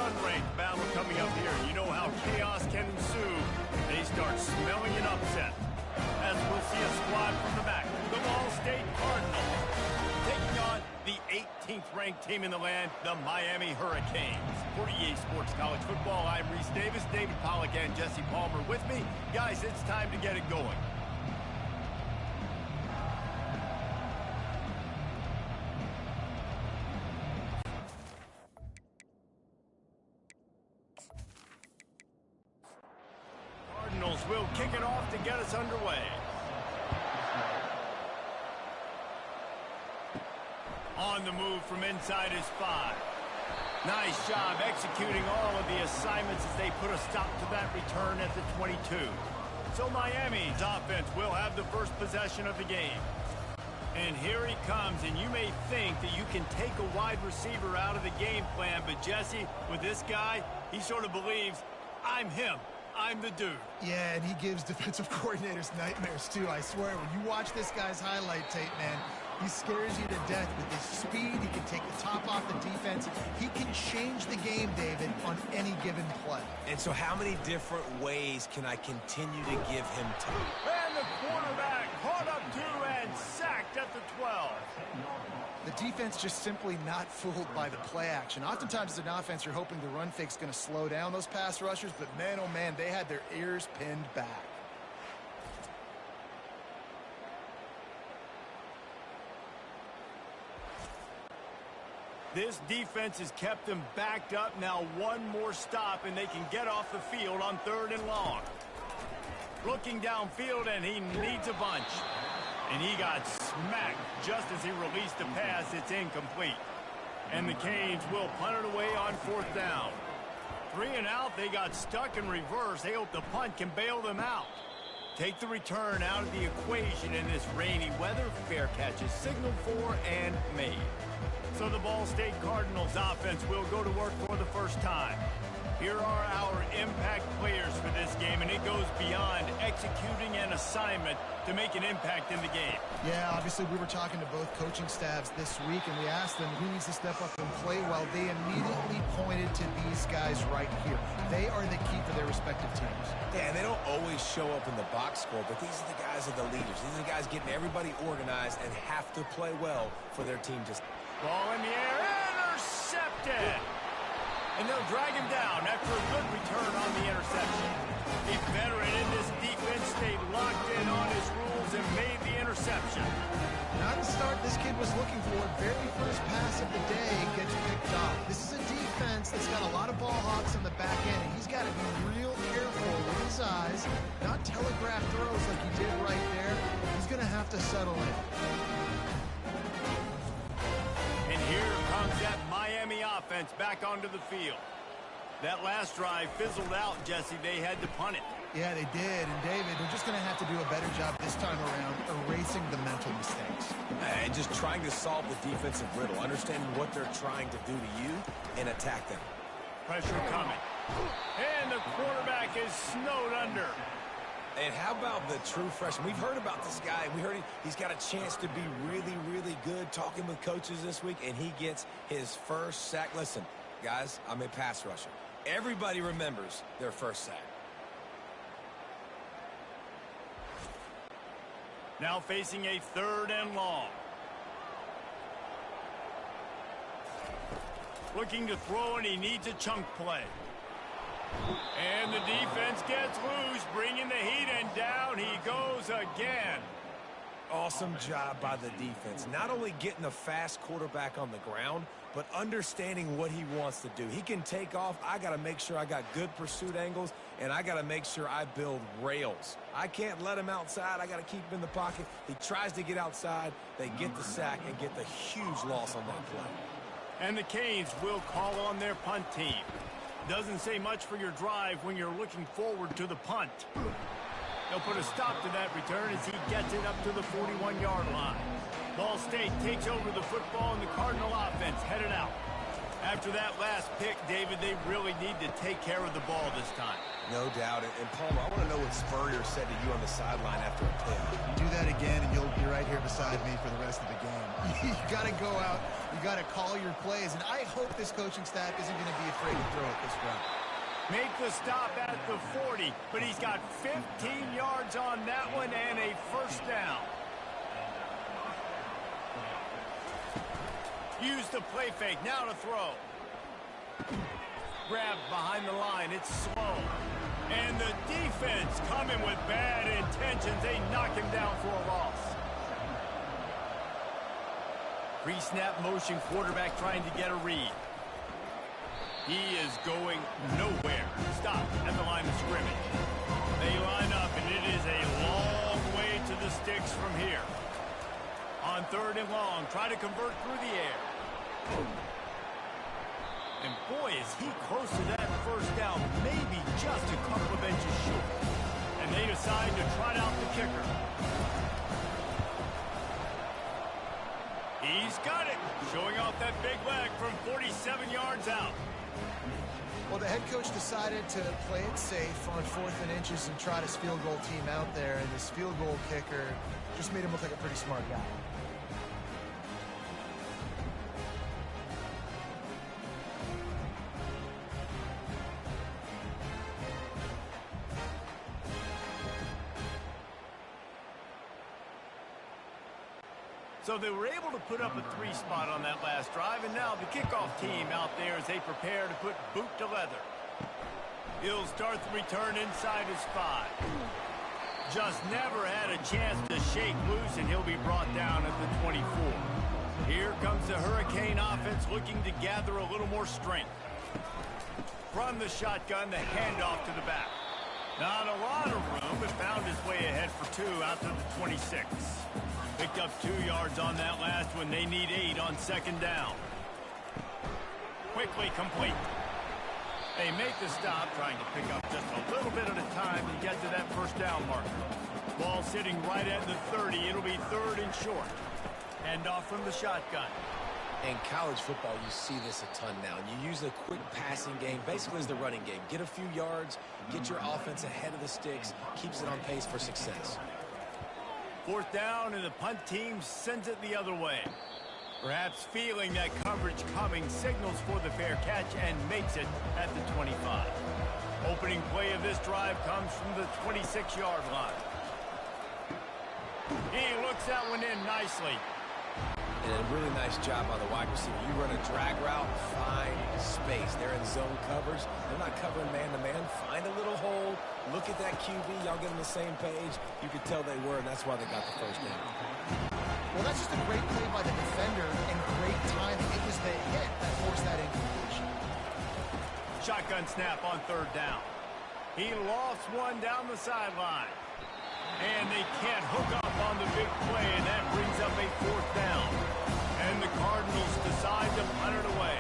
unranked battle coming up here. You know how chaos can ensue. They start smelling an upset. As we'll see a squad from the back, the Ball State Cardinals, taking on the 18th ranked team in the land, the Miami Hurricanes. For EA Sports College Football, I'm Reese Davis, David Pollack, and Jesse Palmer with me. Guys, it's time to get it going. Cardinals will kick it off to get us underway. On the move from inside his 5. Nice job executing all of the assignments as they put a stop to that return at the 22. So Miami's offense will have the first possession of the game. And here he comes, and you may think that you can take a wide receiver out of the game plan, but Jesse, with this guy, he sort of believes, I'm him. I'm the dude. Yeah, and he gives defensive coordinators nightmares, too. I swear, when you watch this guy's highlight tape, man, he scares you to death with his speed. He can take the top off the defense. He can change the game, David, on any given play. And so how many different ways can I continue to give him time? And the quarterback caught up to and sacked at the 12. The defense just simply not fooled by the play action. Oftentimes as an offense, you're hoping the run fake's going to slow down those pass rushers, but man, oh man, they had their ears pinned back. This defense has kept them backed up. Now one more stop, and they can get off the field on 3rd and long. Looking downfield, and he needs a bunch. And he got smacked just as he released the pass. It's incomplete. And the Canes will punt it away on 4th down. 3 and out, they got stuck in reverse. They hope the punt can bail them out. Take the return out of the equation in this rainy weather. Fair catch is signaled for and made. So the Ball State Cardinals offense will go to work for the first time. Here are our impact players for this game, and it goes beyond executing an assignment to make an impact in the game. Yeah, obviously we were talking to both coaching staffs this week, and we asked them who needs to step up and play well. They immediately pointed to these guys right here. They are the key for their respective teams. Yeah, and they don't always show up in the box score, but these are the guys that are the leaders. These are the guys getting everybody organized and have to play well for their team to... Ball in the air, intercepted! And they'll drag him down after a good return on the interception. A veteran in this defense stayed locked in on his rules and made the interception. Not the start this kid was looking for. Very first pass of the day gets picked off. This is a defense that's got a lot of ball hawks on the back end, and he's got to be real careful with his eyes, not telegraph throws like he did right there. He's going to have to settle in. And here comes that Miami offense back onto the field. That last drive fizzled out, Jesse. They had to punt it. Yeah, they did. And, David, they're just going to have to do a better job this time around erasing the mental mistakes. And just trying to solve the defensive riddle, understanding what they're trying to do to you and attack them. Pressure coming. And the quarterback is snowed under. And how about the true freshman? We've heard about this guy. We heard he's got a chance to be really, really good talking with coaches this week, and he gets his first sack. Listen, guys, I'm a pass rusher. Everybody remembers their first sack. Now facing a 3rd and long. Looking to throw, and he needs a chunk play. And the defense gets loose, bringing the heat, and down he goes again. Awesome job by the defense. Not only getting a fast quarterback on the ground, but understanding what he wants to do. He can take off. I got to make sure I got good pursuit angles, and I got to make sure I build rails. I can't let him outside. I got to keep him in the pocket. He tries to get outside. They get the sack and get the huge loss on that play. And the Canes will call on their punt team. Doesn't say much for your drive when you're looking forward to the punt. They'll put a stop to that return as he gets it up to the 41-yard line. Ball State takes over the football, and the Cardinal offense headed out. After that last pick, David, they really need to take care of the ball this time. No doubt. And Palmer, I want to know what Spurrier said to you on the sideline after a pick. You do that again, and you'll be right here beside me for the rest of the game. You got to go out. You got to call your plays. And I hope this coaching staff isn't going to be afraid to throw it this route. Make the stop at the 40, but he's got 15 yards on that one and a first down. Use the play fake. Now to throw. Grab behind the line. It's slow. And the defense coming with bad intentions. They knock him down for a loss. Pre-snap motion, quarterback trying to get a read. He is going nowhere. Stop at the line of scrimmage. They line up, and it is a long way to the sticks from here. On 3rd and long, try to convert through the air. And boy, is he close to that first down, maybe just a couple of inches short. And they decide to trot out the kicker. He's got it, showing off that big leg from 47 yards out. Well, the head coach decided to play it safe on 4th and inches and trot his field goal team out there, and this field goal kicker just made him look like a pretty smart guy. So they were able to put up a 3 spot on that last drive, and now the kickoff team out there as they prepare to put boot to leather. He'll start the return inside his 5. Just never had a chance to shake loose, and he'll be brought down at the 24. Here comes the Hurricane offense looking to gather a little more strength. From the shotgun, the handoff to the back. Not a lot of room, but found his way ahead for 2 out to the 26. Picked up 2 yards on that last one. They need 8 on 2nd down. Quickly complete. They make the stop, trying to pick up just a little bit at a time to get to that first down marker. Ball sitting right at the 30. It'll be 3rd and short. Handoff from the shotgun. In college football, you see this a ton now. You use the quick passing game, basically as the running game. Get a few yards, get your offense ahead of the sticks, keeps it on pace for success. 4th down, and the punt team sends it the other way. Perhaps feeling that coverage coming, signals for the fair catch and makes it at the 25. Opening play of this drive comes from the 26-yard line. He looks that one in nicely. And a really nice job by the wide receiver. You run a drag route, find space. They're in zone coverage. They're not covering man-to-man. Find a little hole. Look at that QB. Y'all get on the same page. You could tell they were, and that's why they got the first down. Well, that's just a great play by the defender and great timing. It was the hit that forced that incompletion. Shotgun snap on 3rd down. He lost one down the sideline. And they can't hook up on the big play, and that brings up a 4th down. And the Cardinals decide to punt it away.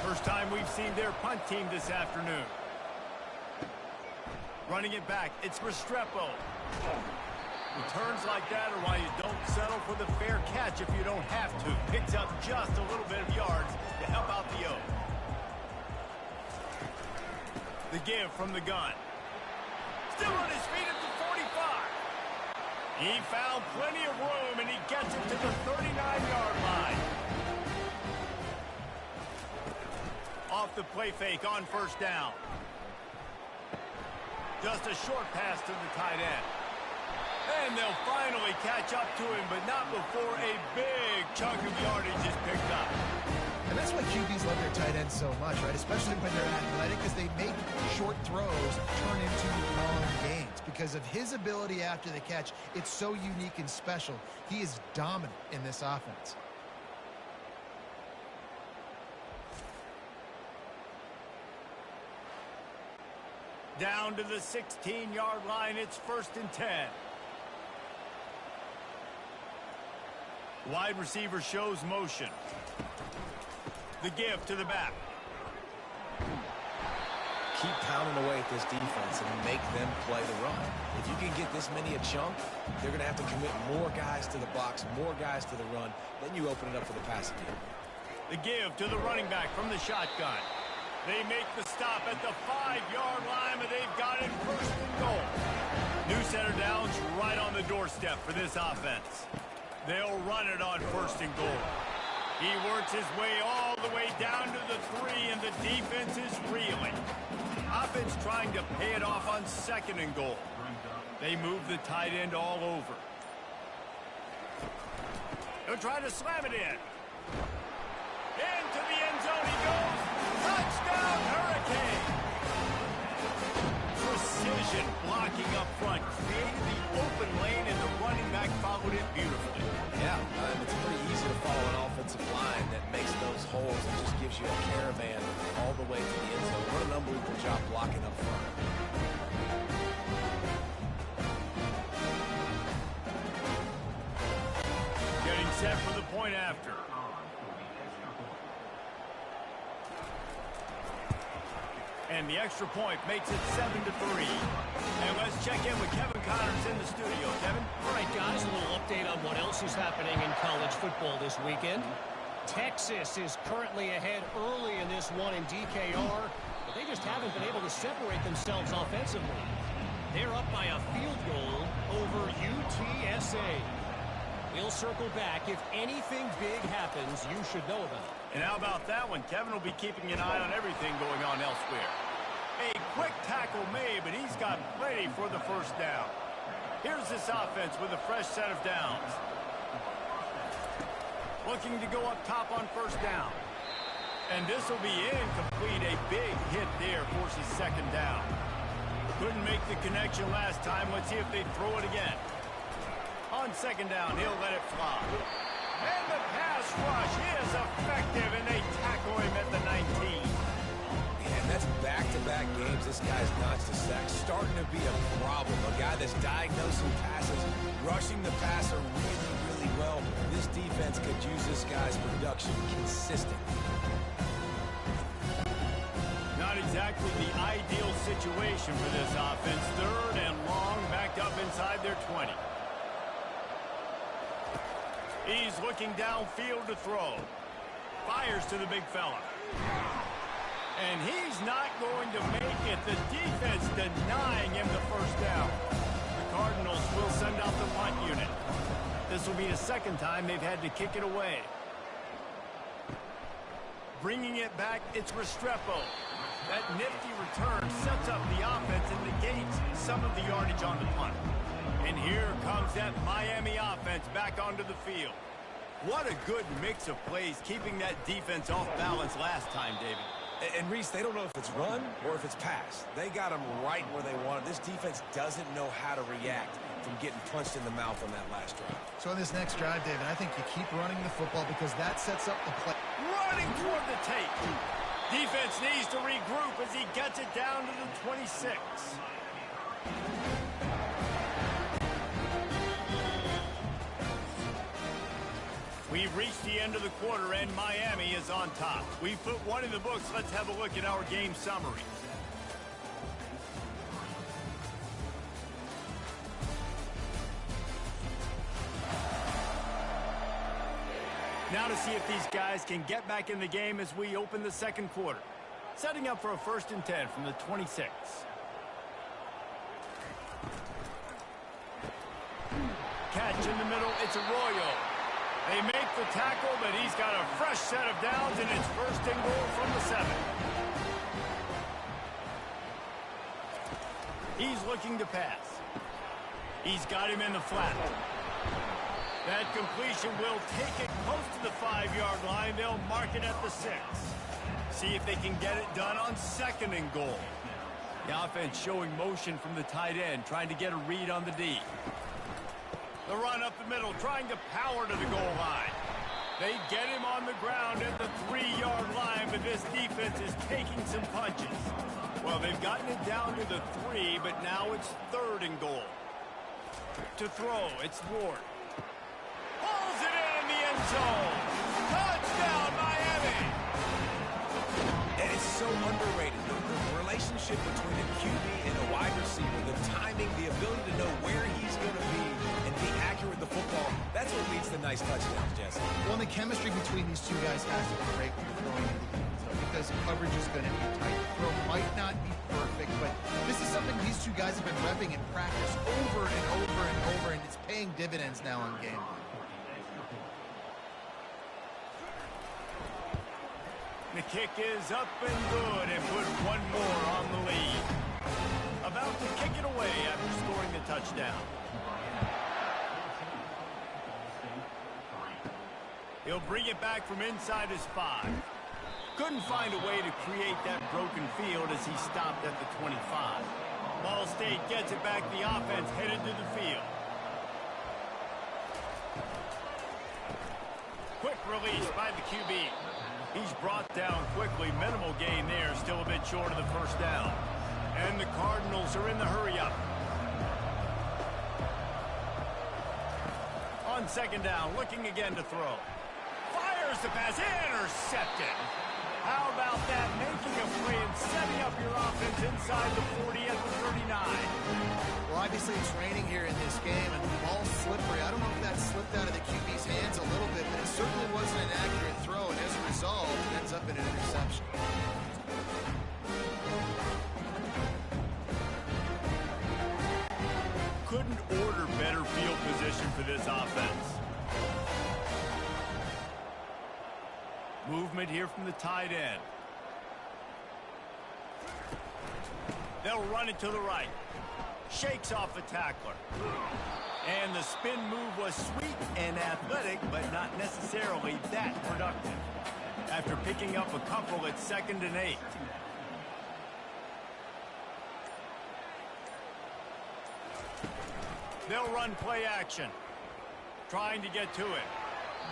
First time we've seen their punt team this afternoon. Running it back, it's Restrepo. Returns like that are why you don't settle for the fair catch if you don't have to. Picks up just a little bit of yards to help out the O. The give from the gun. Still on his feet at the 45. He found plenty of room, and he gets it to the 39-yard line. Off the play fake on 1st down. Just a short pass to the tight end. And they'll finally catch up to him, but not before a big chunk of yardage is picked up. And that's why QBs love their tight ends so much, right? Especially when they're athletic, because they make short throws turn into long gains. Because of his ability after the catch, it's so unique and special. He is dominant in this offense. Down to the 16-yard line, it's 1st and 10. Wide receiver shows motion. The give to the back. Keep pounding away at this defense and make them play the run. If you can get this many a chunk, they're going to have to commit more guys to the box, more guys to the run. Then you open it up for the passing game. The give to the running back from the shotgun. They make the stop at the 5-yard line, and they've got it first and goal. New center down's right on the doorstep for this offense. They'll run it on first and goal. He works his way all the way down to the 3, and the defense is reeling. Offense trying to pay it off on second and goal. They move the tight end all over. They'll try to slam it in. Into the end zone he goes. Touchdown, Hurricane! Precision blocking up front. Created the open lane, and the running back followed it beautifully. Yeah, it's pretty easy to follow an offensive line that makes those holes and just gives you a caravan all the way to the end zone. What an unbelievable job blocking up front. Getting set for the point after. And the extra point makes it 7-3. And let's check in with Kevin Connors in the studio. Kevin? All right, guys, a little update on what else is happening in college football this weekend. Texas is currently ahead early in this one in DKR, but they just haven't been able to separate themselves offensively. They're up by a field goal over UTSA. We'll circle back. If anything big happens, you should know about it. And how about that one? Kevin will be keeping an eye on everything going on elsewhere. A quick tackle made, but he's got plenty for the first down. Here's this offense with a fresh set of downs. Looking to go up top on first down. And this will be incomplete. A big hit there forces second down. Couldn't make the connection last time. Let's see if they throw it again. On second down, he'll let it fly. And the pass rush is effective, and they tackle him at the 19. And that's back-to-back games. This guy's notched a sack. Starting to be a problem. A guy that's diagnosing passes, rushing the passer really, really well. This defense could use this guy's production consistently. Not exactly the ideal situation for this offense. Third and long, backed up inside their 20. He's looking downfield to throw. Fires to the big fella. And he's not going to make it. The defense denying him the first down. The Cardinals will send out the punt unit. This will be the second time they've had to kick it away. Bringing it back, it's Restrepo. That nifty return sets up the offense and negates some of the yardage on the punt. And here comes that Miami offense back onto the field. What a good mix of plays, keeping that defense off balance last time, David. And Reese, they don't know if it's run or if it's pass. They got them right where they want it. This defense doesn't know how to react from getting punched in the mouth on that last drive. So on this next drive, David, I think you keep running the football because that sets up the play. Running toward the tape. Defense needs to regroup as he gets it down to the 26. We've reached the end of the quarter, and Miami is on top. We've put one in the books. Let's have a look at our game summary. Now to see if these guys can get back in the game as we open the second quarter. Setting up for a 1st and 10 from the 26. Catch in the middle. It's Arroyo. They make the tackle, but he's got a fresh set of downs, and it's 1st and goal from the 7. He's looking to pass. He's got him in the flat. That completion will take it close to the 5-yard line. They'll mark it at the 6. See if they can get it done on 2nd and goal. The offense showing motion from the tight end, trying to get a read on the D. The run up the middle, trying to power to the goal line. They get him on the ground at the 3-yard line, but this defense is taking some punches. Well, they've gotten it down to the 3, but now it's 3rd and goal. To throw, it's Ward. Pulls it in the end zone. Touchdown, Miami! And it's so underrated. The relationship between a QB and a wide receiver, the timing, the ability to know where he's going to be and be accurate with the football, that's what leads to nice touchdowns, Jesse. Well, the chemistry between these two guys has to be great when you're throwing into the end zone. Because because coverage is going to be tight. Throw might not be perfect, but this is something these two guys have been repping in practice over and over and over, and it's paying dividends now in game. The kick is up and good and put one more on the lead. About to kick it away after scoring the touchdown. He'll bring it back from inside his 5. Couldn't find a way to create that broken field as he stopped at the 25. Ball State gets it back. The offense headed to the field. Quick release by the QB. He's brought down quickly. Minimal gain there. Still a bit short of the first down. And the Cardinals are in the hurry-up. On second down, looking again to throw. Fires the pass. Intercepted. How about that? Making a play and setting up your offense inside the 40 at the 39. Well, obviously it's raining here in this game, and the ball's slippery. I don't know if that slipped out of the QB's hands a little bit, but it certainly wasn't an accurate throw, and as a result, it ends up in an interception. Couldn't order better field position for this offense. Movement here from the tight end. They'll run it to the right. Shakes off the tackler. And the spin move was sweet and athletic, but not necessarily that productive. After picking up a couple at 2nd and 8. They'll run play action. Trying to get to it.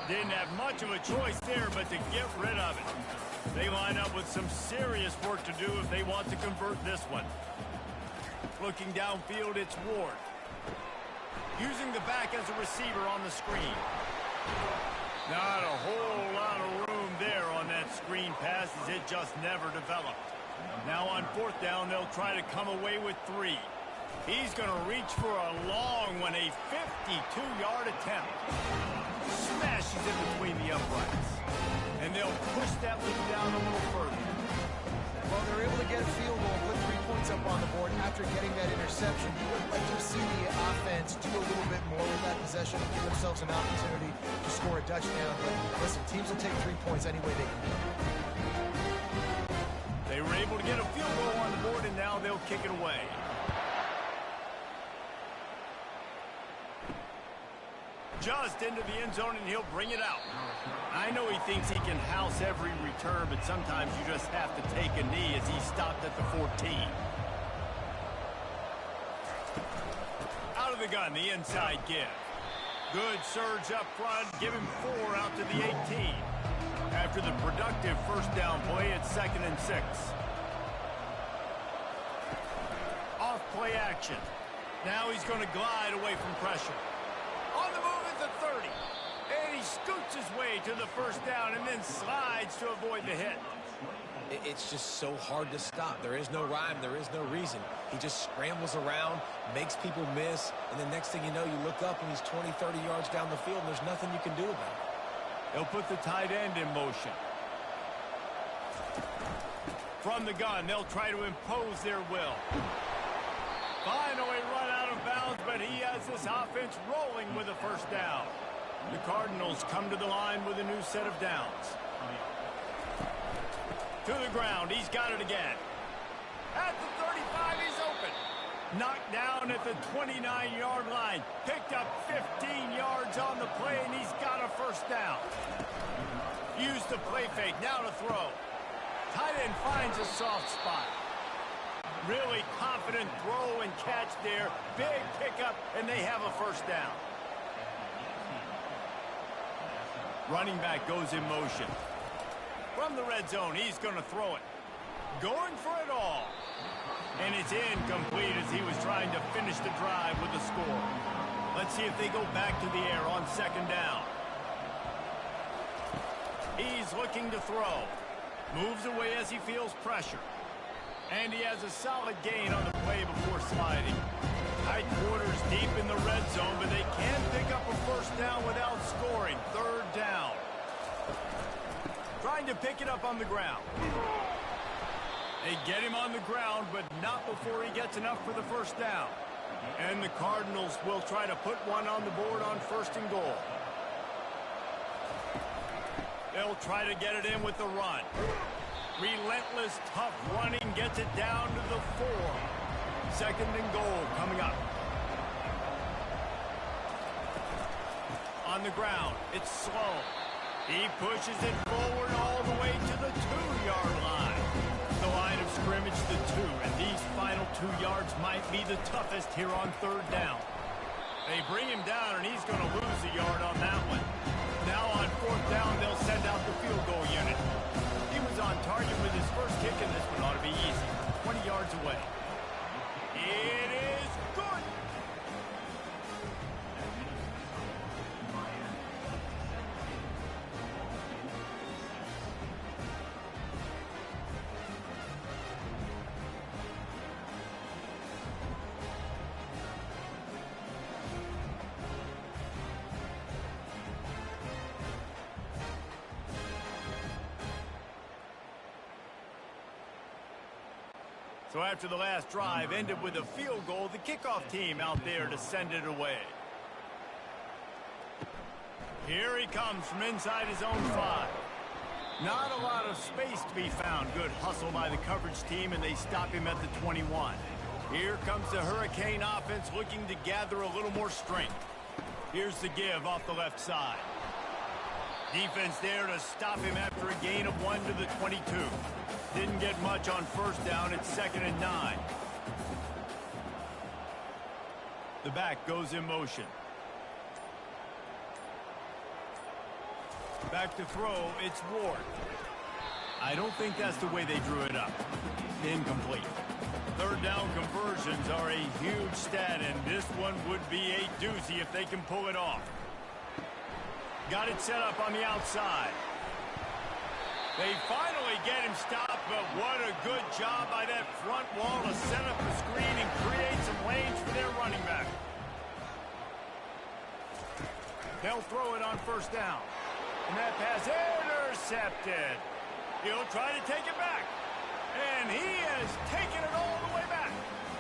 Didn't have much of a choice there, but to get rid of it. They line up with some serious work to do if they want to convert this one. Looking downfield, it's Ward. Using the back as a receiver on the screen. Not a whole lot of room there on that screen pass as it just never developed. Now on 4th down, they'll try to come away with 3. He's going to reach for a long one, a 52-yard attempt. Smashes in between the uprights. And they'll push that lead down a little further. Well, they're able to get a field goal, put 3 points up on the board after getting that interception. You would like to see the offense do a little bit more with that possession, give themselves an opportunity to score a touchdown. But listen, teams will take 3 points any way they can. They were able to get a field goal on the board, and now they'll kick it away. Just into the end zone, and he'll bring it out. I know he thinks he can house every return, but sometimes you just have to take a knee as he stopped at the 14. Out of the gun, the inside give. Good surge up front, give him 4 out to the 18. After the productive first down play, it's 2nd and 6. Off play action. Now he's going to glide away from pressure. On the move at the 30. And he scoots his way to the first down and then slides to avoid the hit. It's just so hard to stop. There is no rhyme. There is no reason. He just scrambles around, makes people miss, and the next thing you know, you look up and he's 20, 30 yards down the field, and there's nothing you can do about it. They'll put the tight end in motion. From the gun, they'll try to impose their will. Finally run out of bounds, but he has this offense rolling with a first down. The Cardinals come to the line with a new set of downs. To the ground, he's got it again. At the 35, he's open. Knocked down at the 29-yard line. Picked up 15 yards on the play, and he's got a first down. Used the play fake, now to throw. Tight end finds a soft spot. Really confident throw and catch there. Big pickup, and they have a first down. Running back goes in motion. From the red zone, he's going to throw it. Going for it all. And it's incomplete as he was trying to finish the drive with a score. Let's see if they go back to the air on second down. He's looking to throw. Moves away as he feels pressure. And he has a solid gain on the play before sliding. Tight quarters deep in the red zone, but they can pick up a first down without scoring. Third down. trying to pick it up on the ground. They get him on the ground, but not before he gets enough for the first down. And the Cardinals will try to put one on the board on 1st and goal. They'll try to get it in with the run. Relentless, tough running gets it down to the 4. 2nd and goal coming up. On the ground, it's slow. He pushes it forward all the way to the 2-yard line. The line of scrimmage, the 2, and these final 2 yards might be the toughest here on 3rd down. They bring him down, and he's going to lose a yard on that one. Now on 4th down, they'll send out the field goal unit. He was on target with his first kick, and this one ought to be easy. 20 yards away. It is good. So after the last drive ended with a field goal, the kickoff team out there to send it away. Here he comes from inside his own 5. Not a lot of space to be found. Good hustle by the coverage team, and they stop him at the 21. Here comes the Hurricane offense looking to gather a little more strength. Here's the give off the left side. Defense there to stop him after a gain of 1 to the 22. Didn't get much on 1st down. It's 2nd and 9. The back goes in motion. Back to throw. It's Ward. I don't think that's the way they drew it up. Incomplete. 3rd down conversions are a huge stat, and this one would be a doozy if they can pull it off. Got it set up on the outside. They finally get him stopped, but what a good job by that front wall to set up the screen and create some lanes for their running back. They'll throw it on 1st down. And that pass intercepted. He'll try to take it back. And he has taken it all the way back.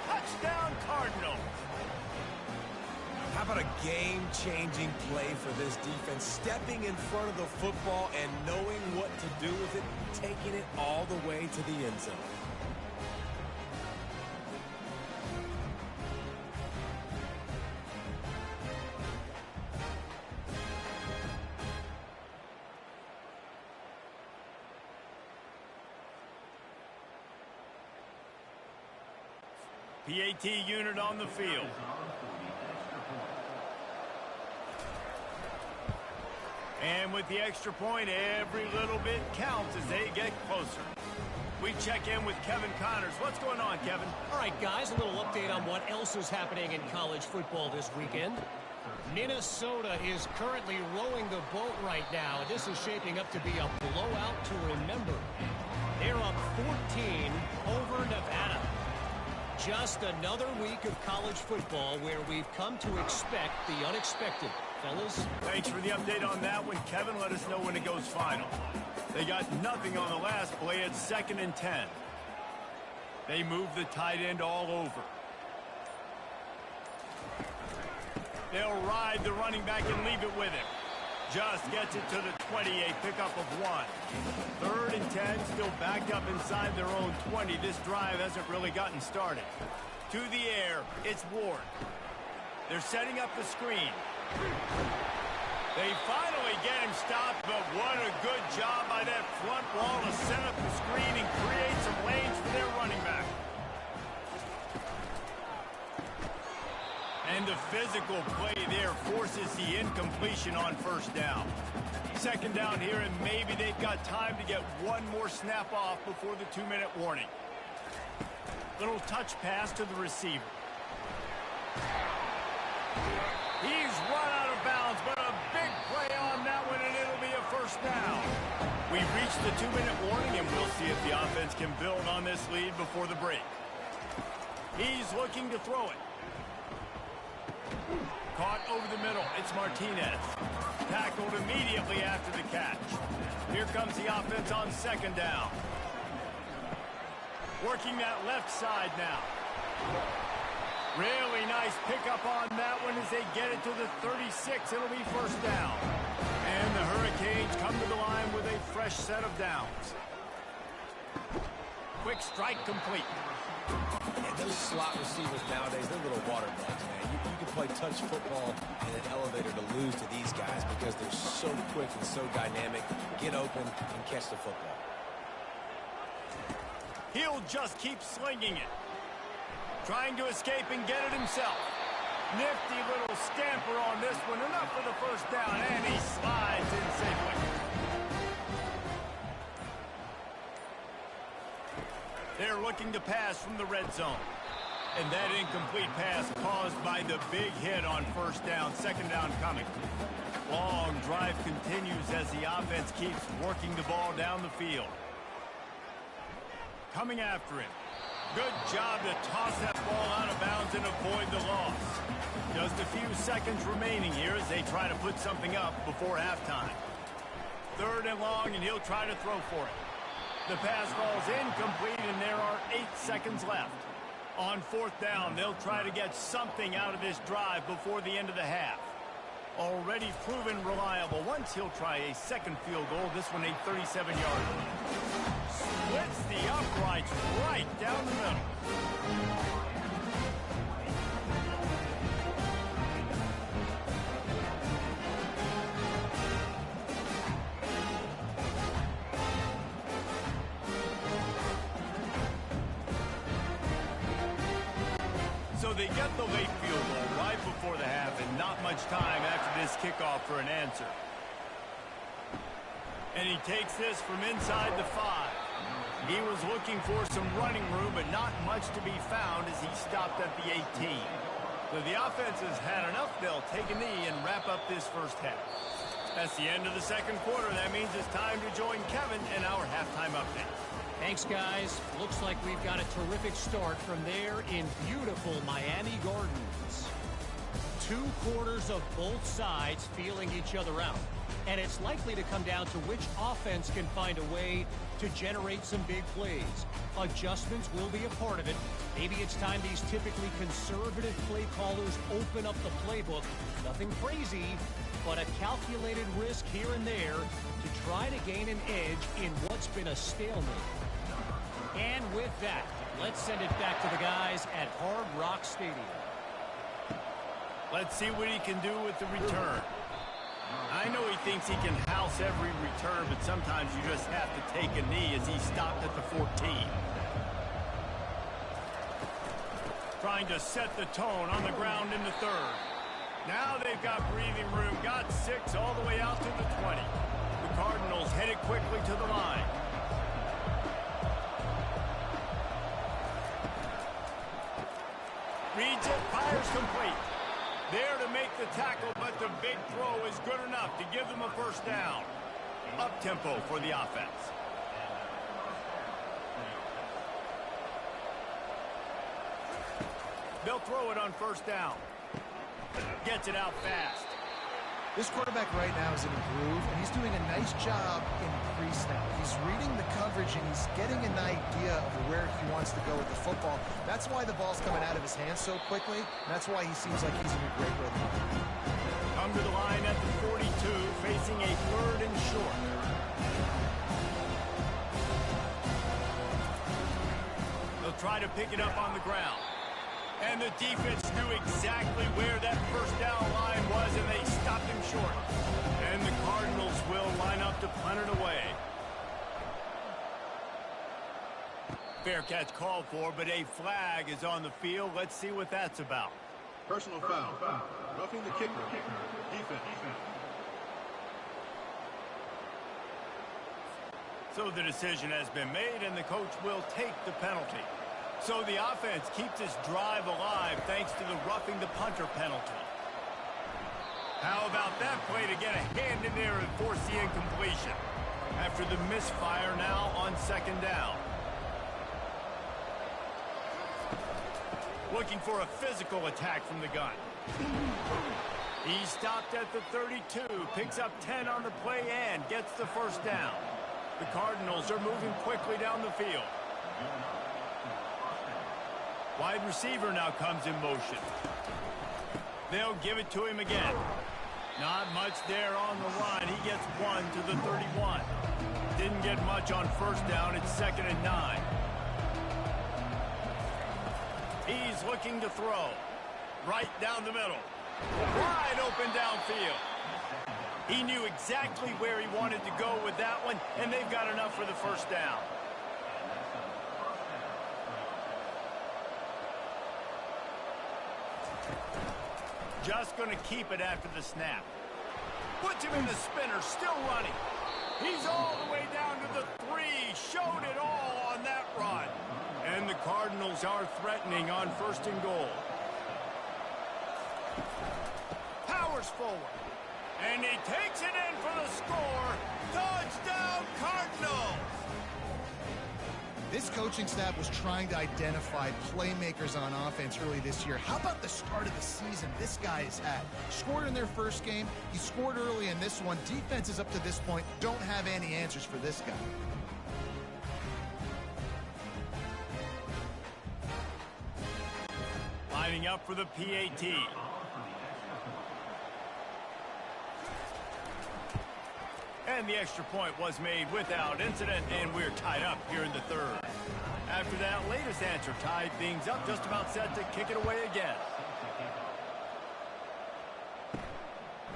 Touchdown, Cardinals. How about a game-changing play for this defense? Stepping in front of the football and knowing what to do with it, taking it all the way to the end zone. PAT unit on the field. And with the extra point, every little bit counts as they get closer. We check in with Kevin Connors. What's going on, Kevin? All right, guys, a little update on what else is happening in college football this weekend. Minnesota is currently rowing the boat right now. This is shaping up to be a blowout to remember. They're up 14 over Nevada. Just another week of college football where we've come to expect the unexpected. Fellas? Thanks for the update on that one, Kevin. Let us know when it goes final. They got nothing on the last play at 2nd and 10. They move the tight end all over. They'll ride the running back and leave it with him. Just gets it to the 28, pickup of 1. 3rd and 10, still backed up inside their own 20. This drive hasn't really gotten started. To the air, it's Ward. They're setting up the screen. They finally get him stopped, but what a good job by that front wall to set up the screen and create some lanes for their running back. And the physical play there forces the incompletion on 1st down. 2nd down here, and maybe they've got time to get one more snap off before the 2-minute warning. Little touch pass to the receiver. He's run out of bounds, but a big play on that one, and it'll be a 1st down. We've reached the 2-minute warning, and we'll see if the offense can build on this lead before the break. He's looking to throw it. Caught over the middle. It's Martinez. Tackled immediately after the catch. Here comes the offense on second down. Working that left side now. Really nice pickup on that one as they get it to the 36. It'll be first down. And the Hurricanes come to the line with a fresh set of downs. Quick strike complete. And those slot receivers nowadays, they're little water bugs, man. You can play touch football in an elevator to lose to these guys because they're so quick and so dynamic. Get open and catch the football. He'll just keep slinging it. Trying to escape and get it himself. Nifty little scamper on this one. Enough for the first down, and he slides in safely. They're looking to pass from the red zone. And that incomplete pass caused by the big hit on first down. Second down coming. Long drive continues as the offense keeps working the ball down the field. Coming after him. Good job to toss that ball out of bounds and avoid the loss. Just a few seconds remaining here as they try to put something up before halftime. Third and long, and he'll try to throw for it. The pass falls incomplete, and there are 8 seconds left. On fourth down, they'll try to get something out of this drive before the end of the half. Already proven reliable. Once he'll try a second field goal, this one a 37-yarder. Splits the uprights right down the middle. So they get the late field goal right before the half, and not much time after this kickoff for an answer. And he takes this from inside the 5. He was looking for some running room, but not much to be found as he stopped at the 18. So the offense has had enough. They'll take a knee and wrap up this first half. That's the end of the second quarter. That means it's time to join Kevin in our halftime update. Thanks, guys. Looks like we've got a terrific start from there in beautiful Miami Gardens. 2 quarters of both sides feeling each other out. And it's likely to come down to which offense can find a way to generate some big plays. Adjustments will be a part of it. Maybe it's time these typically conservative play callers open up the playbook. Nothing crazy, but a calculated risk here and there to try to gain an edge in what's been a stalemate. And with that, let's send it back to the guys at Hard Rock Stadium. Let's see what he can do with the return. I know he thinks he can house every return, but sometimes you just have to take a knee as he stopped at the 14. Trying to set the tone on the ground in the third. Now they've got breathing room, got 6 all the way out to the 20. The Cardinals headed quickly to the line. Reads it, fires complete. There to make the tackle, but the big throw is good enough to give them a first down. Up-tempo for the offense. They'll throw it on first down. Gets it out fast. This quarterback right now is in a groove, and he's doing a nice job in pre-snap. He's reading the coverage, and he's getting an idea of where he wants to go with the football. That's why the ball's coming out of his hands so quickly, and that's why he seems like he's in a great rhythm. Come to the line at the 42, facing a third and short. They'll try to pick it up on the ground. And the defense knew exactly where that first down line was, and they stopped him short. And the Cardinals will line up to punt it away. Fair catch called for, but a flag is on the field. Let's see what that's about. Personal foul. Roughing the kicker. Defense. So the decision has been made, and the coach will take the penalty. So the offense keeps this drive alive thanks to the roughing the punter penalty. How about that play to get a hand in there and force the incompletion? After the misfire now on second down. Looking for a physical attack from the gun. He stopped at the 32, picks up 10 on the play and gets the first down. The Cardinals are moving quickly down the field. Wide receiver now comes in motion. They'll give it to him again. Not much there on the line. He gets one to the 31. Didn't get much on first down. It's 2nd and 9. He's looking to throw. Right down the middle. Wide open downfield. He knew exactly where he wanted to go with that one, and they've got enough for the first down. Just going to keep it after the snap. Puts him in the spinner, still running. He's all the way down to the 3. Showed it all on that run. And the Cardinals are threatening on 1st and goal. Powers forward. And he takes it in for the score. Touchdown, Cardinals! This coaching staff was trying to identify playmakers on offense early this year. How about the start of the season this guy has had? Scored in their first game. He scored early in this one. Defenses up to this point don't have any answers for this guy. Lining up for the PAT. And the extra point was made without incident, and we're tied up here in the 3rd. After that latest answer tied things up, just about set to kick it away again.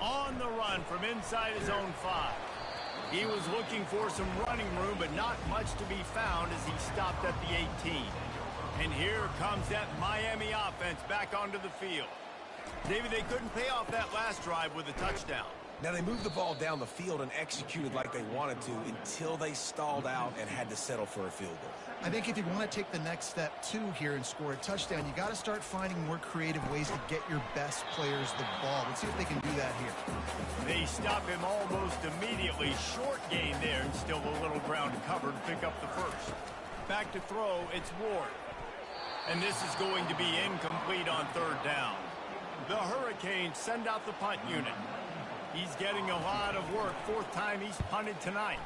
On the run from inside his own 5. He was looking for some running room, but not much to be found as he stopped at the 18. And here comes that Miami offense back onto the field. David, they couldn't pay off that last drive with a touchdown. Now, they moved the ball down the field and executed like they wanted to until they stalled out and had to settle for a field goal. I think if you want to take the next step, too, here and score a touchdown, you got to start finding more creative ways to get your best players the ball. Let's see if they can do that here. They stop him almost immediately. Short gain there, and still a little ground covered to pick up the first. Back to throw, it's Ward. And this is going to be incomplete on 3rd down. The Hurricanes send out the punt unit. He's getting a lot of work. 4th time he's punted tonight.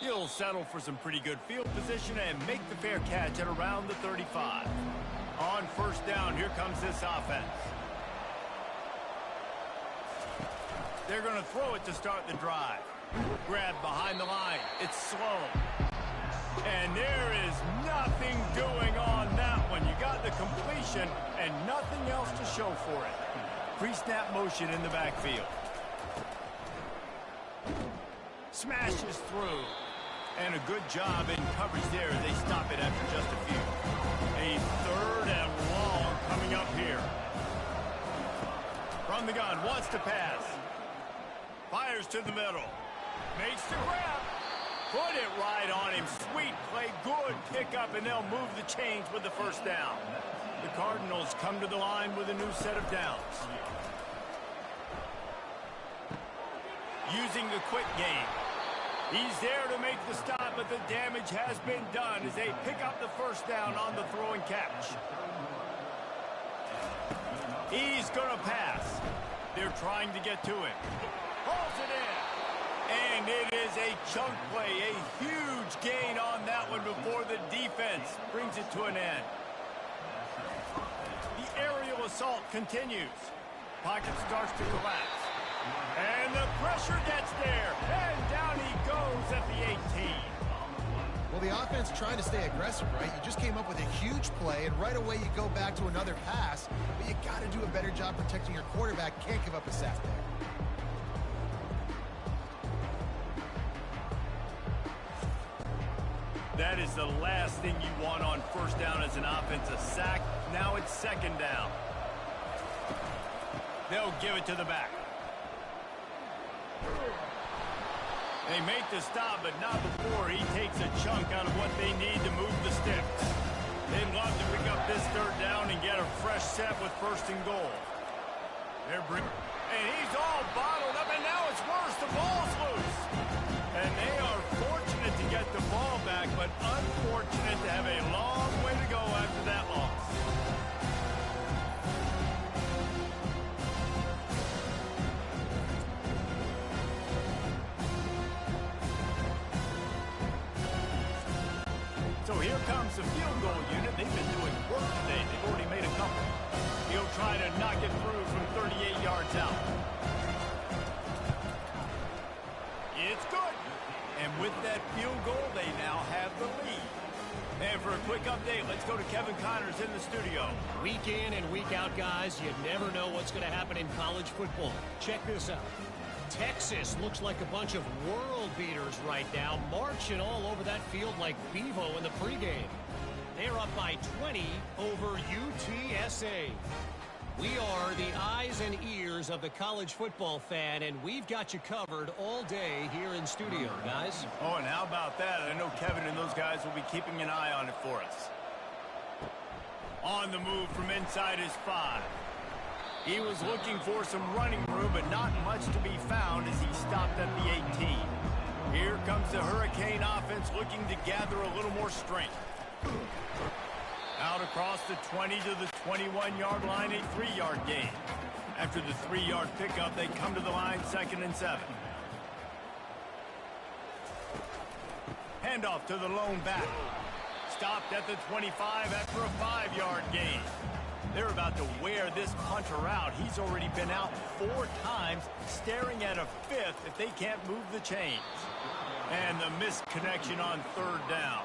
He'll settle for some pretty good field position and make the fair catch at around the 35. On 1st down, here comes this offense. They're going to throw it to start the drive. Grab behind the line. It's slow. And there is nothing doing on that one. You got the completion and nothing else to show for it. Pre-snap motion in the backfield. Smashes through. And a good job in coverage there. They stop it after just a few. A 3rd and long coming up here. From the gun, wants to pass. Fires to the middle. Makes the grab. Put it right on him. Sweet play. Good pickup, and they'll move the chains with the first down. The Cardinals come to the line with a new set of downs. Using the quick game. He's there to make the stop, but the damage has been done as they pick up the first down on the throw and catch. He's going to pass. They're trying to get to him. Hauls it in. And it is a chunk play, a huge gain on that one before the defense brings it to an end. The aerial assault continues. Pocket starts to collapse. And the pressure gets there. And down he goes at the 18. Well, the offense trying to stay aggressive, right? You just came up with a huge play, and right away you go back to another pass. But you got to do a better job protecting your quarterback. Can't give up a sack there. That is the last thing you want on first down as an offensive sack. Now it's 2nd down. They'll give it to the back. They make the stop, but not before he takes a chunk out of what they need to move the sticks. They'd love to pick up this 3rd down and get a fresh set with 1st and goal. And he's all bottled up, and now it's worse. The ball's loose. And they are fortunate to get the ball back, but unfortunate to have a long way to go after that loss. So here comes the field goal unit. They've been doing work today. They've already made a couple. He'll try to knock it through from 38 yards out. It's good. And with that field goal, they now have the lead. And for a quick update, let's go to Kevin Connors in the studio. Week in and week out, guys, you never know what's going to happen in college football. Check this out. Texas looks like a bunch of world beaters right now, marching all over that field like Bevo in the pregame. They're up by 20 over UTSA. We are the eyes and ears of the college football fan, and we've got you covered all day here in studio, guys. Oh, and how about that? I know Kevin and those guys will be keeping an eye on it for us. On the move from inside his 5. He was looking for some running room, but not much to be found as he stopped at the 18. Here comes the Hurricane offense looking to gather a little more strength. Out across the 20 to the 21-yard line, a 3-yard gain. After the 3-yard pickup, they come to the line 2nd and 7. Handoff to the lone back. Stopped at the 25 after a 5-yard gain. They're about to wear this punter out. He's already been out 4 times, staring at a 5th if they can't move the chains. And the missed connection on 3rd down.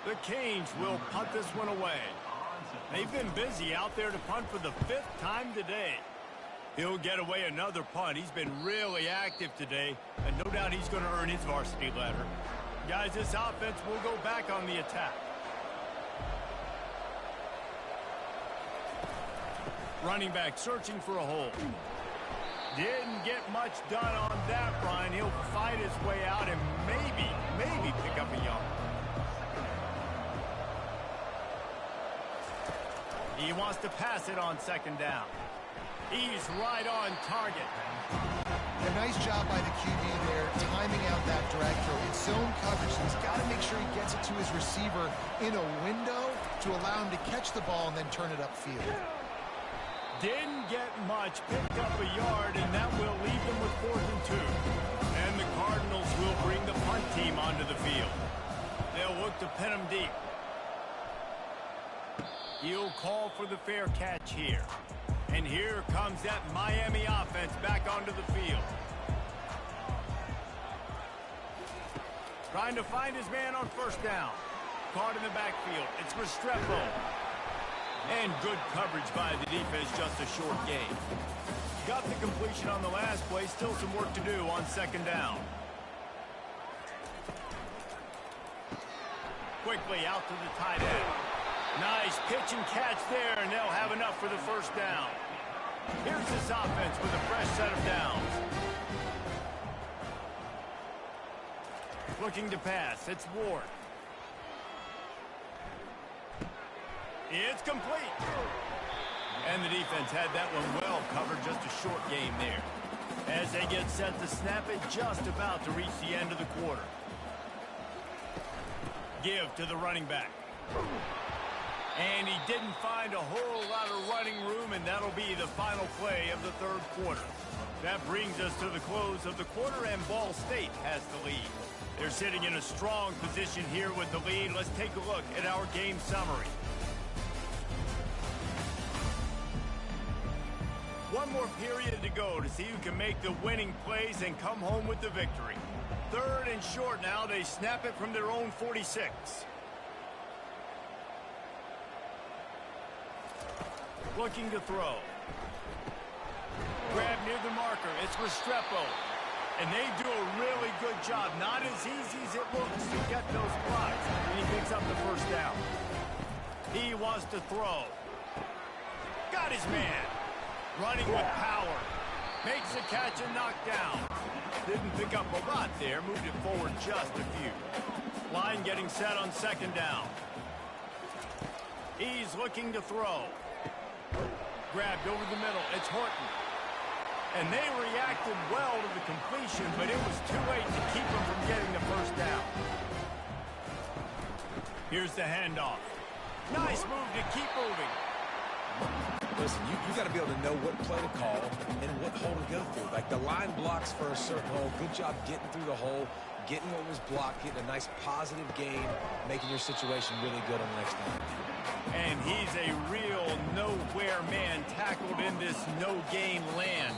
The Canes will punt this one away. They've been busy out there to punt for the 5th time today. He'll get away another punt. He's been really active today, and no doubt he's going to earn his varsity letter. Guys, this offense will go back on the attack. Running back searching for a hole. Didn't get much done on that run. He'll fight his way out and maybe pick up a yard. He wants to pass it on 2nd down. He's right on target. A nice job by the QB there, timing out that drag throw. It's zone coverage, so he's got to make sure he gets it to his receiver in a window to allow him to catch the ball and then turn it upfield. Didn't get much, picked up a yard, and that will leave them with 4th and 2. And the Cardinals will bring the punt team onto the field. They'll look to pin him deep. He'll call for the fair catch here. And here comes that Miami offense back onto the field. Trying to find his man on 1st down. Caught in the backfield. It's Restrepo. And good coverage by the defense, just a short gain. Got the completion on the last play. Still some work to do on 2nd down. Quickly out to the tight end. Nice pitch and catch there, and they'll have enough for the 1st down. Here's this offense with a fresh set of downs. Looking to pass. It's Ward. It's complete. And the defense had that one well covered. Just a short game there. As they get set to snap it, just about to reach the end of the quarter. Give to the running back. And he didn't find a whole lot of running room, and that'll be the final play of the 3rd quarter. That brings us to the close of the quarter, and Ball State has the lead. They're sitting in a strong position here with the lead. Let's take a look at our game summary. One more period to go to see who can make the winning plays and come home with the victory. 3rd and short now. They snap it from their own 46. Looking to throw. Grab near the marker. It's Restrepo. And they do a really good job. Not as easy as it looks to get those blocks. And he picks up the 1st down. He wants to throw. Got his man. Running with power. Makes the catch and knockdown. Didn't pick up a lot there. Moved it forward just a few. Line getting set on 2nd down. He's looking to throw. Grabbed over the middle. It's Horton. And they reacted well to the completion, but it was too late to keep them from getting the 1st down. Here's the handoff. Nice move to keep moving. Listen, you got to be able to know what play to call and what hole to go through. Like the line blocks for a certain hole. Good job getting through the hole, getting what was blocked, getting a nice positive gain, making your situation really good on the next down. And he's a real nowhere man tackled in this no-gain land.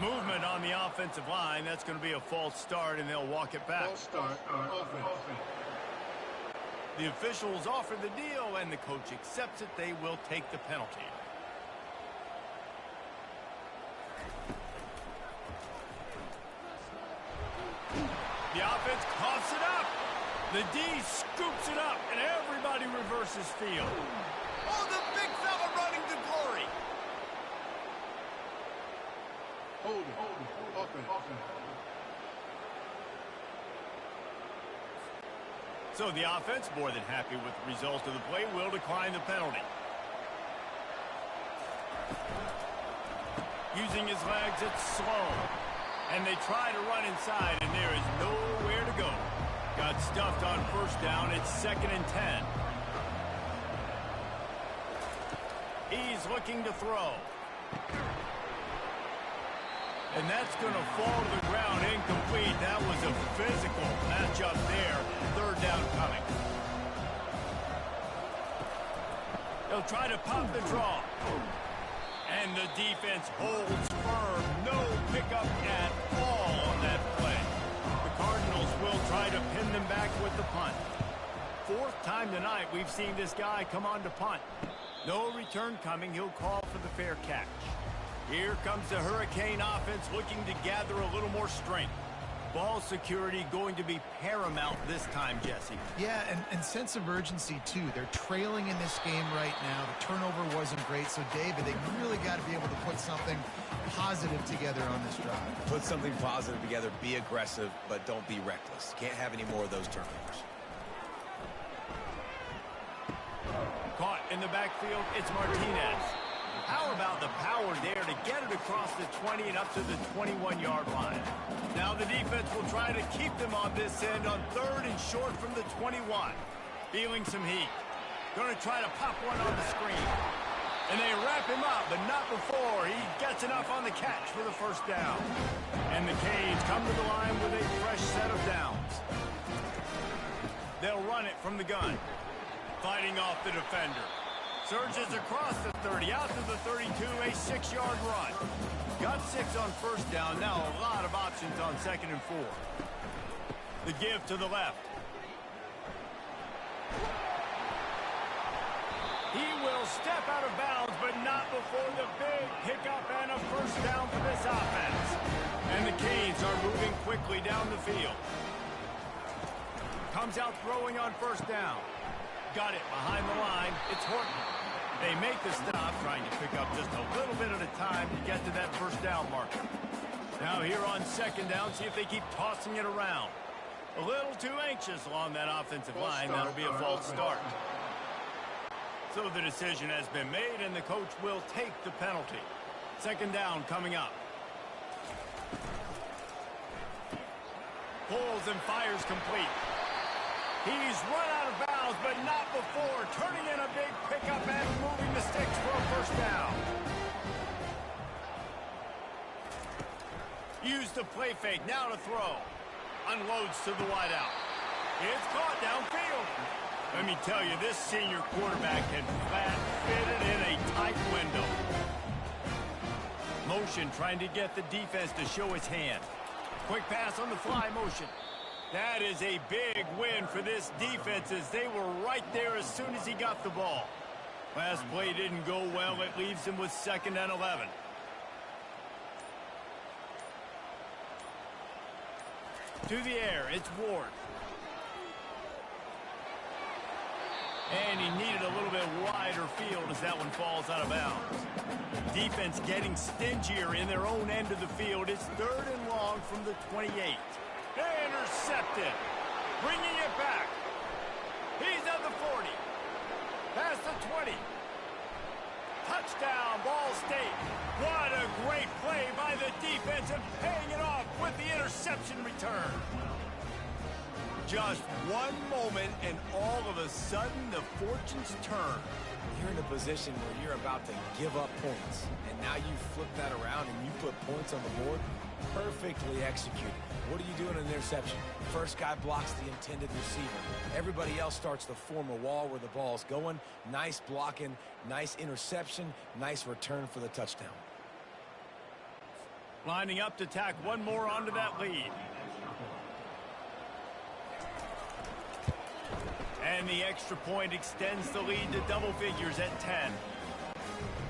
Movement on the offensive line. That's going to be a false start, and they'll walk it back. False start on offense. The officials offer the deal, and the coach accepts it. They will take the penalty. The offense coughs it up. The D scoops it up, and everybody reverses field. Oh, the big fella running to glory. Hold it. Offense. So the offense, more than happy with the result of the play, will decline the penalty. Using his legs, it's slow. And they try to run inside, and there is nowhere to go. Got stuffed on first down. It's 2nd and 10. He's looking to throw. And that's going to fall to the ground incomplete. That was a physical matchup there. 3rd down coming. They'll try to pop the draw. And the defense holds firm. No pickup at all on that play. The Cardinals will try to pin them back with the punt. 4th time tonight we've seen this guy come on to punt. No return coming. He'll call for the fair catch. Here comes the Hurricane offense looking to gather a little more strength. Ball security going to be paramount this time, Jesse. Yeah, and sense of urgency, too. They're trailing in this game right now. The turnover wasn't great. So, David, they really got to be able to put something positive together on this drive. Put something positive together. Be aggressive, but don't be reckless. Can't have any more of those turnovers. Caught in the backfield, it's Martinez. How about the power there to get it across the 20 and up to the 21-yard line? Now the defense will try to keep them on this end on 3rd and short from the 21. Feeling some heat. Going to try to pop one on the screen. And they wrap him up, but not before he gets enough on the catch for the first down. And the Canes come to the line with a fresh set of downs. They'll run it from the gun. Fighting off the defender. Surges across the 30, out to the 32, a 6-yard run. Got 6 on first down, now a lot of options on 2nd and 4. The give to the left. He will step out of bounds, but not before the big pickup and a first down for this offense. And the Canes are moving quickly down the field. Comes out throwing on first down. Got it behind the line. It's Horton. They make the stop, trying to pick up just a little bit at a time to get to that first down marker. Now here on 2nd down, see if they keep tossing it around. A little too anxious along that offensive line. That'll be a false start. So the decision has been made, and the coach will take the penalty. 2nd down coming up. Pulls and fires complete. He's run out of bounds, but not before turning in a big pickup and moving the sticks for a first down. Use the play fake, now to throw. Unloads to the wideout. It's caught downfield. Let me tell you, this senior quarterback can flat fit it in a tight window. Motion trying to get the defense to show its hand. Quick pass on the fly motion. That is a big win for this defense as they were right there as soon as he got the ball. Last play didn't go well. It leaves him with 2nd and 11. To the air, it's Ward. And he needed a little bit wider field as that one falls out of bounds. Defense getting stingier in their own end of the field. It's 3rd and long from the 28. Intercepted. Bringing it back. He's at the 40. Past the 20. Touchdown, Ball State. What a great play by the defense and paying it off with the interception return. Just one moment, and all of a sudden, the fortunes turn. You're in a position where you're about to give up points, and now you flip that around and you put points on the board. Perfectly executed. What do you do in an interception? First guy blocks the intended receiver. Everybody else starts to form a wall where the ball's going. Nice blocking, nice interception, nice return for the touchdown. Lining up to tack one more onto that lead. And the extra point extends the lead to double figures at 10.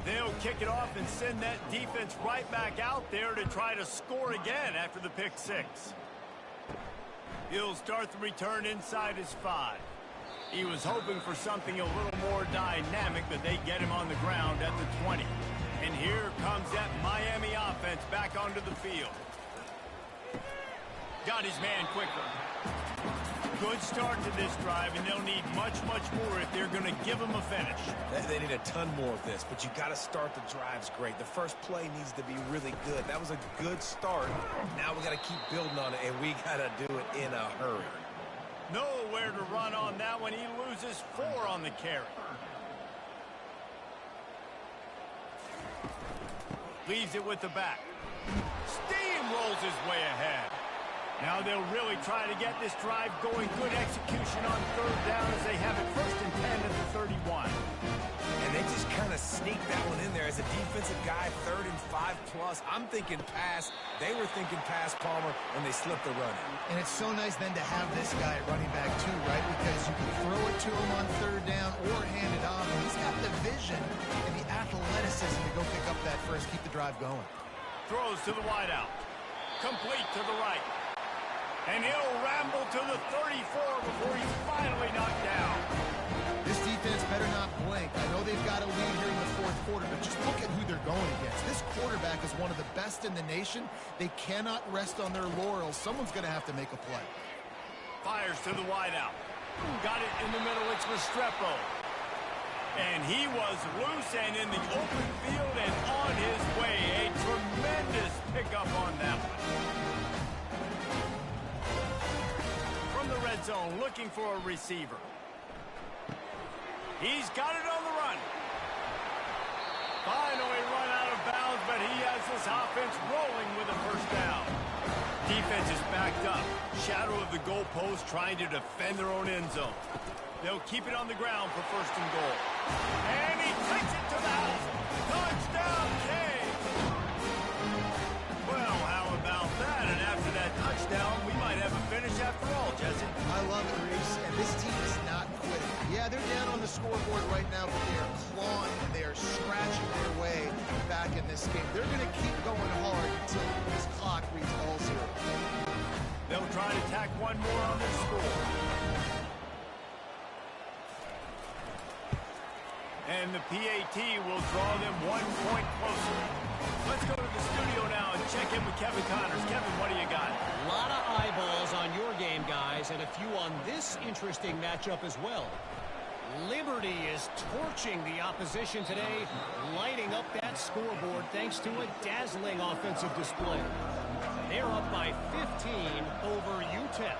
They'll kick it off and send that defense right back out there to try to score again after the pick six. He'll start the return inside his 5. He was hoping for something a little more dynamic, but they get him on the ground at the 20. And here comes that Miami offense back onto the field. Got his man quicker. Good start to this drive, and they'll need much, much more if they're going to give him a finish. They need a ton more of this, but you got to start the drives great. The first play needs to be really good. That was a good start. Now we got to keep building on it, and we got to do it in a hurry. Nowhere to run on that one. He loses 4 on the carry. Leaves it with the back. Steamrolls his way ahead. Now they'll really try to get this drive going. Good execution on third down as they have it 1st and 10 at the 31. And they just kind of sneaked that one in there as a defensive guy, 3rd and 5+. I'm thinking pass. They were thinking pass, Palmer, and they slipped the run in. And it's so nice then to have this guy at running back too, right? Because you can throw it to him on 3rd down or hand it off. And he's got the vision and the athleticism to go pick up that first, keep the drive going. Throws to the wideout. Complete to the right. And he'll ramble to the 34 before he's finally knocked down. This defense better not blink. I know they've got a lead here in the 4th quarter, but just look at who they're going against. This quarterback is one of the best in the nation. They cannot rest on their laurels. Someone's going to have to make a play. Fires to the wideout. Got it in the middle. It's Restrepo. And he was loose and in the open field and on his way. A tremendous pickup on that one. From the red zone, looking for a receiver. He's got it on the run. Finally run out of bounds, but he has this offense rolling with a 1st down. Defense is backed up. Shadow of the goalpost trying to defend their own end zone. They'll keep it on the ground for 1st and goal. And he takes it to the house. Touchdown, Kane. Well, how about that? And after that touchdown, we might have a finish after all, Jesse. I love it, Reese, and this team is not quitting. Yeah, they're down on the scoreboard right now, but they are clawing and they are scratching their way back in this game. They're going to keep going hard until this clock reads all 0. They'll try to tack one more on their score. And the PAT will draw them 1 point closer. Let's go to the studio now and check in with Kevin Connors. Kevin, what do you got? A lot of eyeballs on your game, guys, and a few on this interesting matchup as well. Liberty is torching the opposition today, lighting up that scoreboard thanks to a dazzling offensive display. They're up by 15 over UTEP.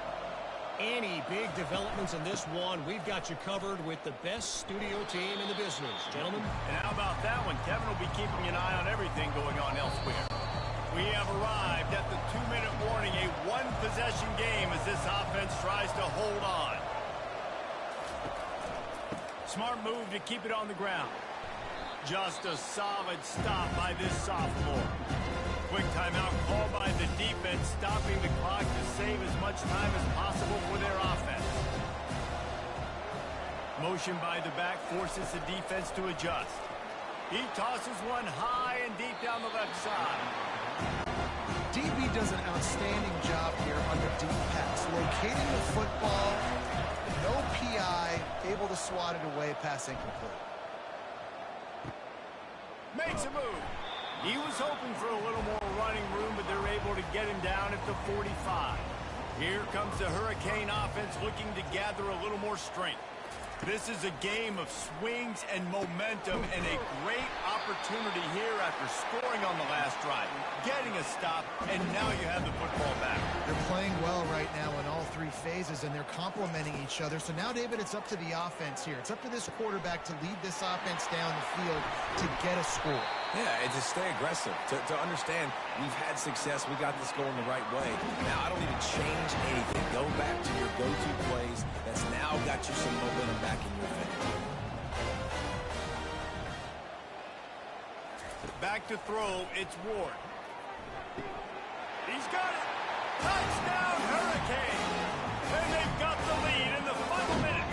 Any big developments in this one, we've got you covered with the best studio team in the business. Gentlemen? And how about that one? Kevin will be keeping an eye on everything going on elsewhere. We have arrived at the 2-minute warning, a 1-possession game as this offense tries to hold on. Smart move to keep it on the ground. Just a solid stop by this sophomore. Quick timeout called by the defense, stopping the clock to save as much time as possible for their offense. Motion by the back forces the defense to adjust. He tosses one high and deep down the left side. DB does an outstanding job here on the deep pass, locating the football, no PI, able to swat it away, pass incomplete. Makes a move. He was hoping for a little more running room, but they're able to get him down at the 45. Here comes the Hurricane offense looking to gather a little more strength. This is a game of swings and momentum and a great opportunity here after scoring on the last drive, getting a stop, and now you have the football back. They're playing well right now in all three phases, and they're complementing each other. So now, David, it's up to the offense here. It's up to this quarterback to lead this offense down the field to get a score. Yeah, and to stay aggressive, to understand we've had success, we got this going the right way. Now, I don't need to change anything. Go back to your go-to plays. That's now got you some momentum back in your favor. Back to throw, it's Ward. He's got it. Touchdown, Hurricane. And they've got the lead in the final minute.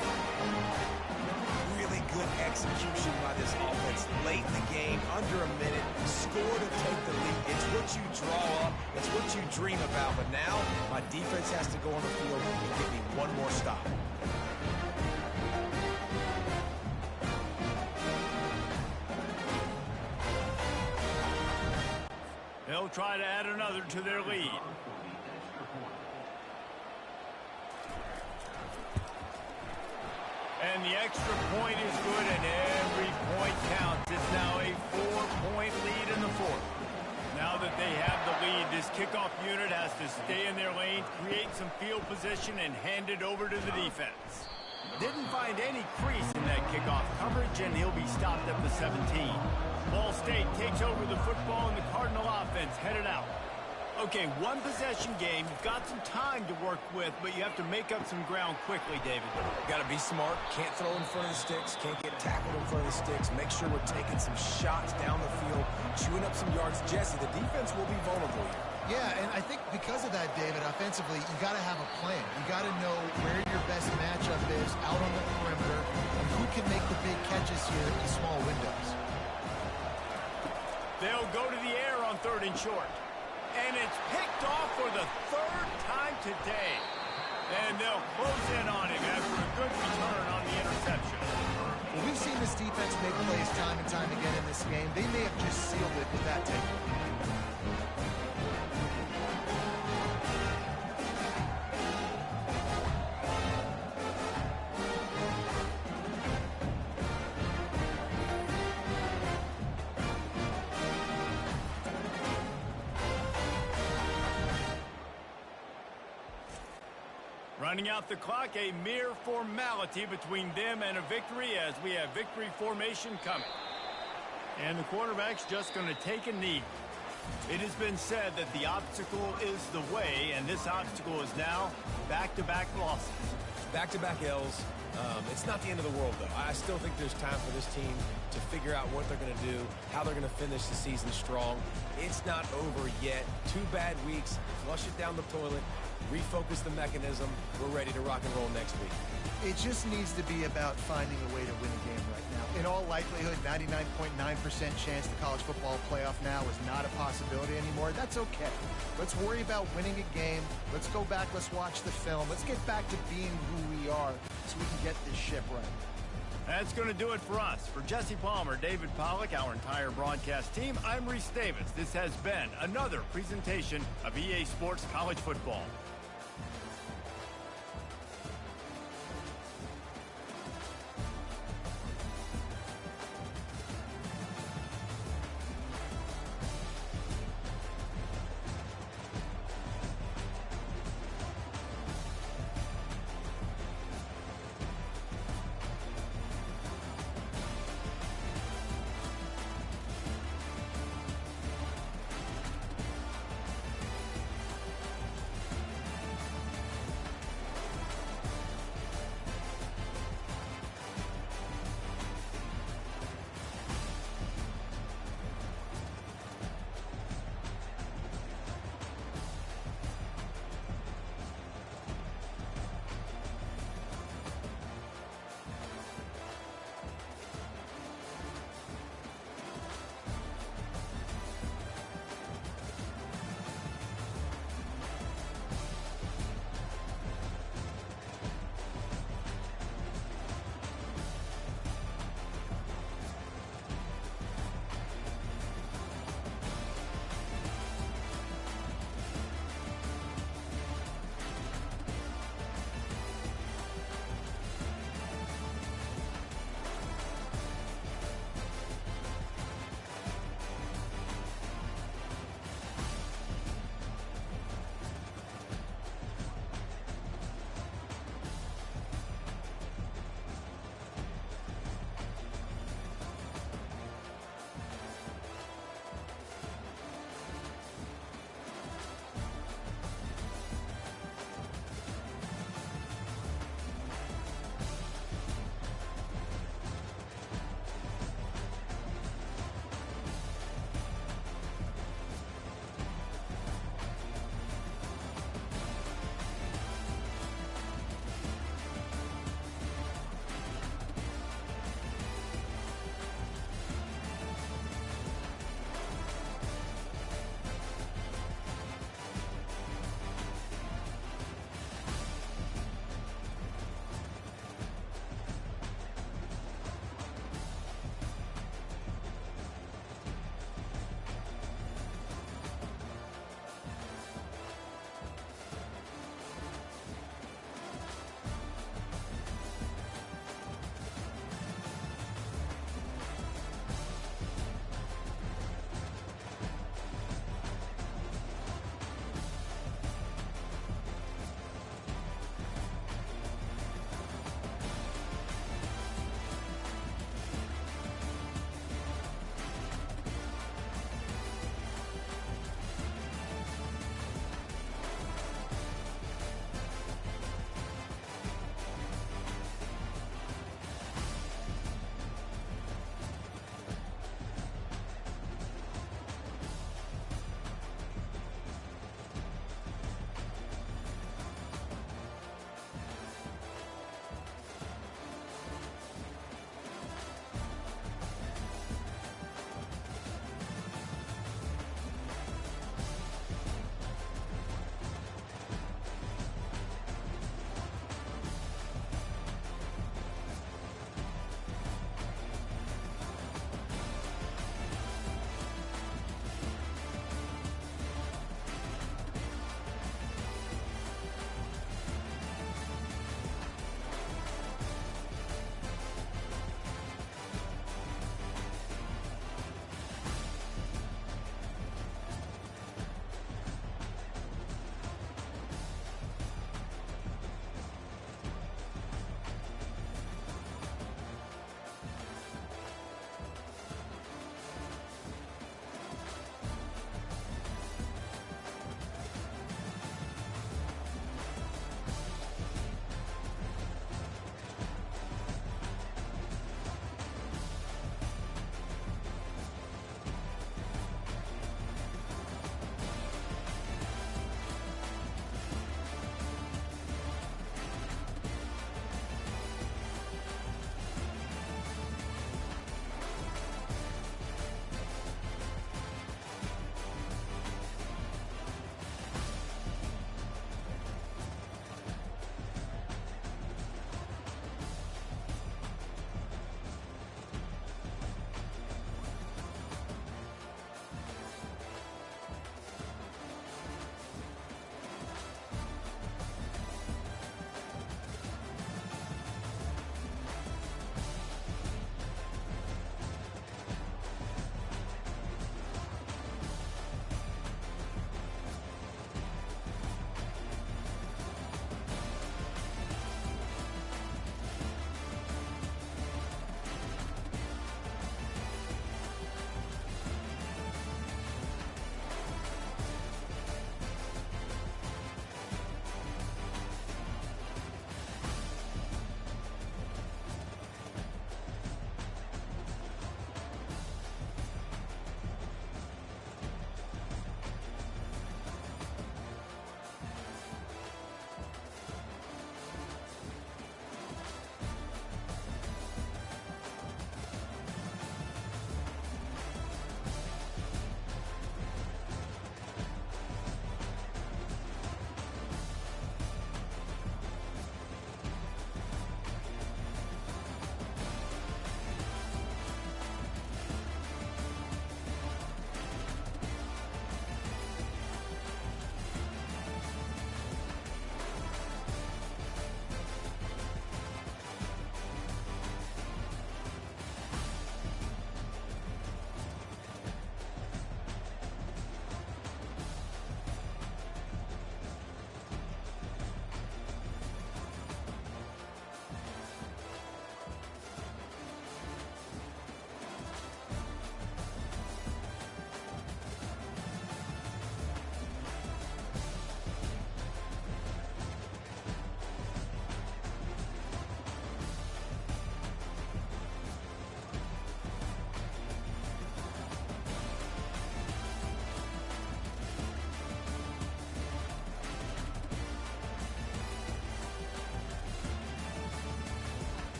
Really good execution by this offense late in the game, under a minute, score to take the lead. It's what you draw up, it's what you dream about, but now my defense has to go on the field and give me one more stop. They'll try to add another to their lead. And the extra point is good, and every point counts. It's now a 4-point lead in the fourth. Now that they have the lead, this kickoff unit has to stay in their lane, create some field position, and hand it over to the defense. Didn't find any crease in that kickoff coverage, and he'll be stopped at the 17. Ball State takes over the football, and the Cardinal offense headed out. Okay, one possession game. You've got some time to work with, but you have to make up some ground quickly, David. Got to be smart. Can't throw in front of the sticks. Can't get tackled in front of the sticks. Make sure we're taking some shots down the field, chewing up some yards. Jesse, the defense will be vulnerable here. Yeah, and I think because of that, David, offensively, you got to have a plan. You got to know where your best matchup is out on the perimeter and who can make the big catches here in small windows. They'll go to the air on 3rd and short. And it's picked off for the 3rd time today. And they'll close in on him after a good return on the interception. Well, we've seen this defense make plays time and time again in this game. They may have just sealed it with that takeaway. Running out the clock, a mere formality between them and a victory as we have victory formation coming. And the quarterback's just going to take a knee. It has been said that the obstacle is the way, and this obstacle is now back-to-back losses. Back-to-back L's. It's not the end of the world, though. I still think there's time for this team to figure out what they're going to do, how they're going to finish the season strong. It's not over yet. 2 bad weeks. Flush it down the toilet. Refocus the mechanism. We're ready to rock and roll next week. It just needs to be about finding a way to win a game right now. In all likelihood, 99.9% chance the college football playoff now is not a possibility anymore. That's okay. Let's worry about winning a game. Let's go back. Let's watch the film. Let's get back to being who we are so we can get this ship right. That's going to do it for us. For Jesse Palmer, David Pollack, our entire broadcast team, I'm Reese Davis. This has been another presentation of EA Sports College Football.